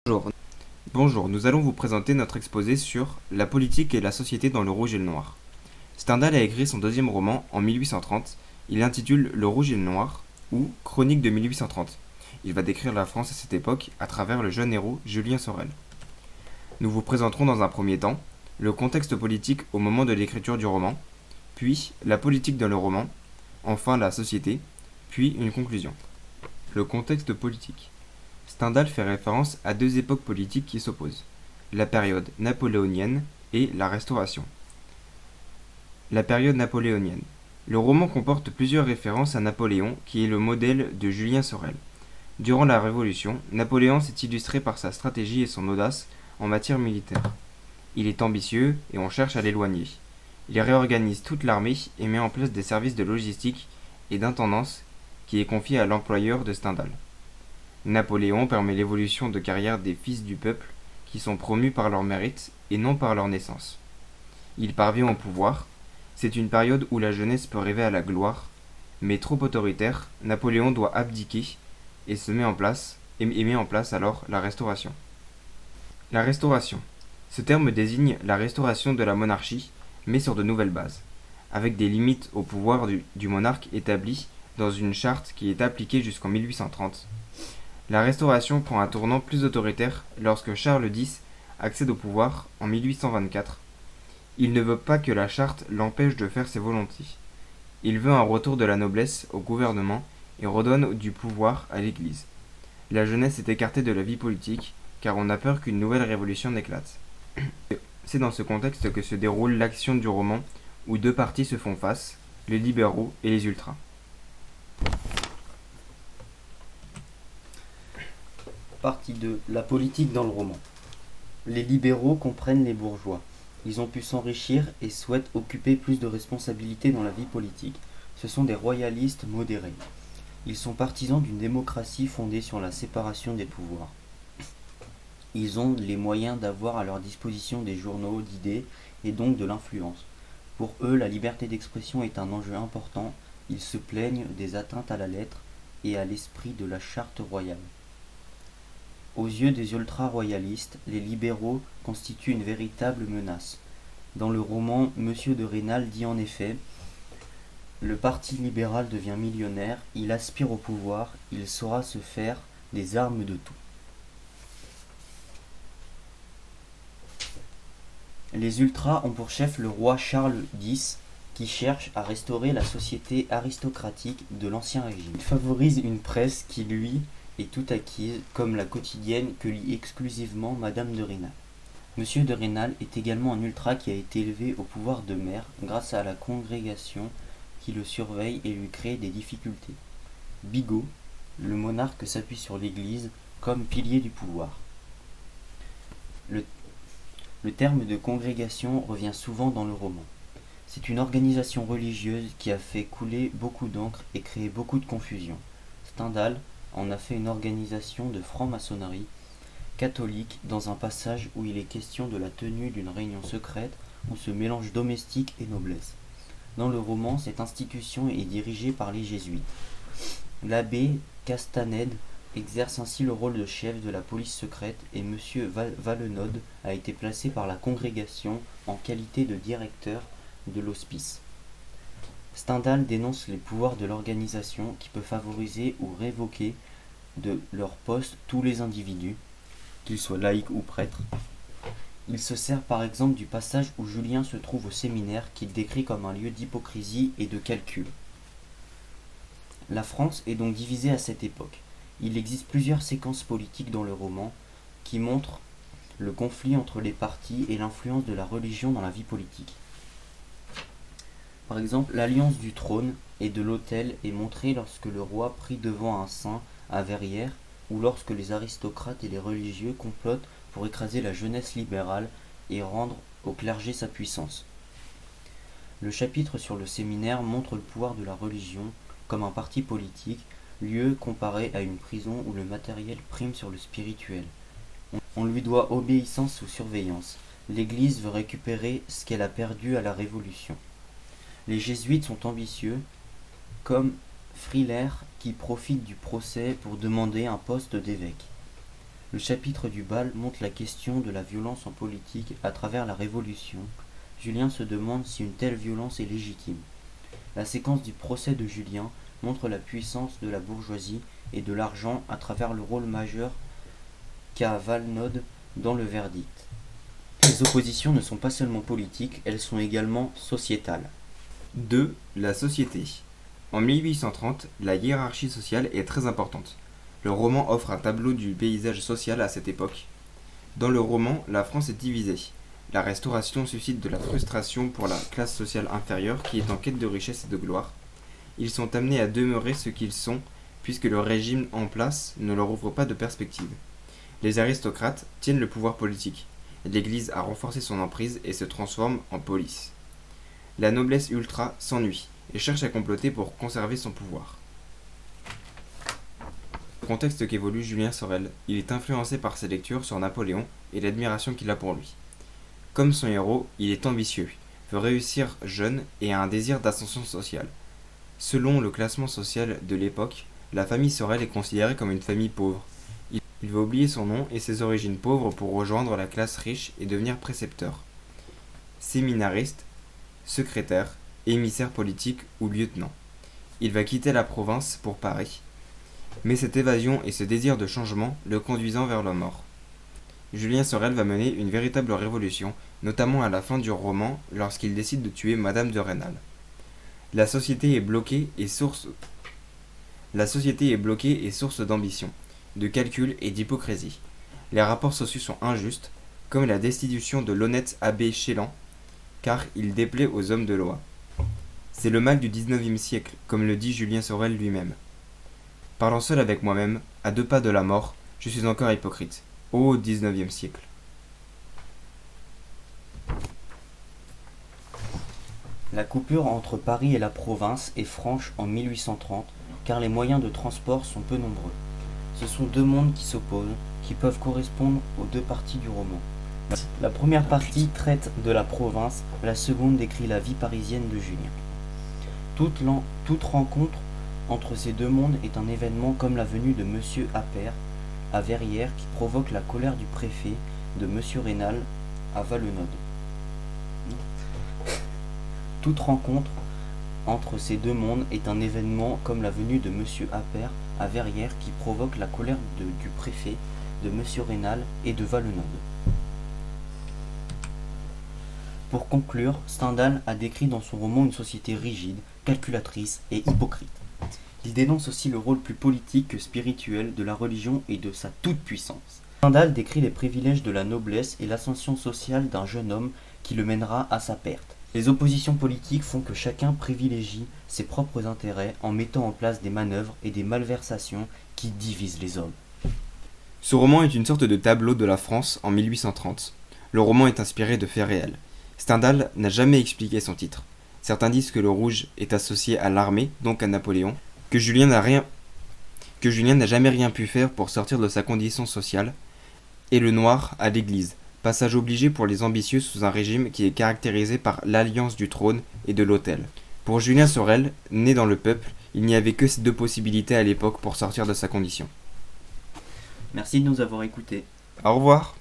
Bonjour. Bonjour, nous allons vous présenter notre exposé sur la politique et la société dans le rouge et le noir. Stendhal a écrit son deuxième roman en 1830. Il l'intitule Le rouge et le noir ou Chronique de 1830. Il va décrire la France à cette époque à travers le jeune héros Julien Sorel. Nous vous présenterons dans un premier temps le contexte politique au moment de l'écriture du roman, puis la politique dans le roman, enfin la société, puis une conclusion. Le contexte politique. Stendhal fait référence à deux époques politiques qui s'opposent, la période napoléonienne et la Restauration. La période napoléonienne. Le roman comporte plusieurs références à Napoléon, qui est le modèle de Julien Sorel. Durant la Révolution, Napoléon s'est illustré par sa stratégie et son audace en matière militaire. Il est ambitieux et on cherche à l'éloigner. Il réorganise toute l'armée et met en place des services de logistique et d'intendance qui est confié à l'employeur de Stendhal. Napoléon permet l'évolution de carrière des fils du peuple qui sont promus par leur mérite et non par leur naissance. Il parvient au pouvoir. C'est une période où la jeunesse peut rêver à la gloire, mais trop autoritaire, Napoléon doit abdiquer et met en place alors la Restauration. La Restauration. Ce terme désigne la restauration de la monarchie, mais sur de nouvelles bases, avec des limites au pouvoir du monarque établi dans une charte qui est appliquée jusqu'en 1830. La Restauration prend un tournant plus autoritaire lorsque Charles X accède au pouvoir en 1824. Il ne veut pas que la charte l'empêche de faire ses volontés. Il veut un retour de la noblesse au gouvernement et redonne du pouvoir à l'Église. La jeunesse est écartée de la vie politique car on a peur qu'une nouvelle révolution n'éclate. C'est dans ce contexte que se déroule l'action du roman où deux partis se font face, les libéraux et les ultras. Partie 2. La politique dans le roman. Les libéraux comprennent les bourgeois. Ils ont pu s'enrichir et souhaitent occuper plus de responsabilités dans la vie politique. Ce sont des royalistes modérés. Ils sont partisans d'une démocratie fondée sur la séparation des pouvoirs. Ils ont les moyens d'avoir à leur disposition des journaux, d'idées et donc de l'influence. Pour eux, la liberté d'expression est un enjeu important. Ils se plaignent des atteintes à la lettre et à l'esprit de la charte royale. Aux yeux des ultra-royalistes, les libéraux constituent une véritable menace. Dans le roman, Monsieur de Rênal dit en effet « Le parti libéral devient millionnaire, il aspire au pouvoir, il saura se faire des armes de tout. » Les ultras ont pour chef le roi Charles X, qui cherche à restaurer la société aristocratique de l'Ancien Régime. Il favorise une presse qui, lui, est toute acquise, comme la quotidienne que lit exclusivement Madame de Rênal. Monsieur de Rênal est également un ultra qui a été élevé au pouvoir de maire grâce à la congrégation qui le surveille et lui crée des difficultés. Bigot, le monarque s'appuie sur l'Église comme pilier du pouvoir. Le terme de congrégation revient souvent dans le roman. C'est une organisation religieuse qui a fait couler beaucoup d'encre et créé beaucoup de confusion. Stendhal en a fait une organisation de franc-maçonnerie catholique dans un passage où il est question de la tenue d'une réunion secrète où se mélangent domestique et noblesse. Dans le roman, cette institution est dirigée par les jésuites. L'abbé Castanède exerce ainsi le rôle de chef de la police secrète et M. Valenod a été placé par la congrégation en qualité de directeur de l'hospice. Stendhal dénonce les pouvoirs de l'organisation qui peut favoriser ou révoquer de leur poste tous les individus, qu'ils soient laïcs ou prêtres. Il se sert par exemple du passage où Julien se trouve au séminaire qu'il décrit comme un lieu d'hypocrisie et de calcul. La France est donc divisée à cette époque. Il existe plusieurs séquences politiques dans le roman qui montrent le conflit entre les partis et l'influence de la religion dans la vie politique. Par exemple, l'alliance du trône et de l'autel est montrée lorsque le roi prie devant un saint à Verrières ou lorsque les aristocrates et les religieux complotent pour écraser la jeunesse libérale et rendre au clergé sa puissance. Le chapitre sur le séminaire montre le pouvoir de la religion comme un parti politique, lieu comparé à une prison où le matériel prime sur le spirituel. On lui doit obéissance ou surveillance. L'Église veut récupérer ce qu'elle a perdu à la Révolution. Les jésuites sont ambitieux, comme Frilair qui profite du procès pour demander un poste d'évêque. Le chapitre du bal montre la question de la violence en politique à travers la Révolution. Julien se demande si une telle violence est légitime. La séquence du procès de Julien montre la puissance de la bourgeoisie et de l'argent à travers le rôle majeur qu'a Valenod dans le verdict. Les oppositions ne sont pas seulement politiques, elles sont également sociétales. 2. La société. En 1830, la hiérarchie sociale est très importante. Le roman offre un tableau du paysage social à cette époque. Dans le roman, la France est divisée. La Restauration suscite de la frustration pour la classe sociale inférieure qui est en quête de richesse et de gloire. Ils sont amenés à demeurer ce qu'ils sont, puisque le régime en place ne leur ouvre pas de perspective. Les aristocrates tiennent le pouvoir politique. L'Église a renforcé son emprise et se transforme en police. La noblesse ultra s'ennuie et cherche à comploter pour conserver son pouvoir. Dans le contexte qu'évolue Julien Sorel, il est influencé par ses lectures sur Napoléon et l'admiration qu'il a pour lui. Comme son héros, il est ambitieux, veut réussir jeune et a un désir d'ascension sociale. Selon le classement social de l'époque, la famille Sorel est considérée comme une famille pauvre. Il va oublier son nom et ses origines pauvres pour rejoindre la classe riche et devenir précepteur, séminariste, secrétaire, émissaire politique ou lieutenant. Il va quitter la province pour Paris, mais cette évasion et ce désir de changement le conduisant vers la mort. Julien Sorel va mener une véritable révolution, notamment à la fin du roman lorsqu'il décide de tuer Madame de Rênal. La société est bloquée et source d'ambition, de calcul et d'hypocrisie. Les rapports sociaux sont injustes, comme la destitution de l'honnête abbé Chélan, car il déplaît aux hommes de loi. C'est le mal du XIXe siècle, comme le dit Julien Sorel lui-même. Parlant seul avec moi-même, à 2 pas de la mort, je suis encore hypocrite. Ô XIXe siècle. La coupure entre Paris et la province est franche en 1830, car les moyens de transport sont peu nombreux. Ce sont 2 mondes qui s'opposent, qui peuvent correspondre aux 2 parties du roman. La première partie traite de la province, la seconde décrit la vie parisienne de Julien. Toute rencontre entre ces 2 mondes est un événement comme la venue de Monsieur Appert à Verrières qui provoque la colère du préfet, de Monsieur Rênal à Valenod. Toute rencontre entre ces 2 mondes est un événement comme la venue de Monsieur Appert à Verrières qui provoque la colère du préfet, de Monsieur Rênal et de Valenod. Pour conclure, Stendhal a décrit dans son roman une société rigide, calculatrice et hypocrite. Il dénonce aussi le rôle plus politique que spirituel de la religion et de sa toute-puissance. Stendhal décrit les privilèges de la noblesse et l'ascension sociale d'un jeune homme qui le mènera à sa perte. Les oppositions politiques font que chacun privilégie ses propres intérêts en mettant en place des manœuvres et des malversations qui divisent les hommes. Ce roman est une sorte de tableau de la France en 1830. Le roman est inspiré de faits réels. Stendhal n'a jamais expliqué son titre. Certains disent que le rouge est associé à l'armée, donc à Napoléon, que Julien n'a jamais rien pu faire pour sortir de sa condition sociale, et le noir à l'église, passage obligé pour les ambitieux sous un régime qui est caractérisé par l'alliance du trône et de l'autel. Pour Julien Sorel, né dans le peuple, il n'y avait que ces 2 possibilités à l'époque pour sortir de sa condition. Merci de nous avoir écoutés. Au revoir.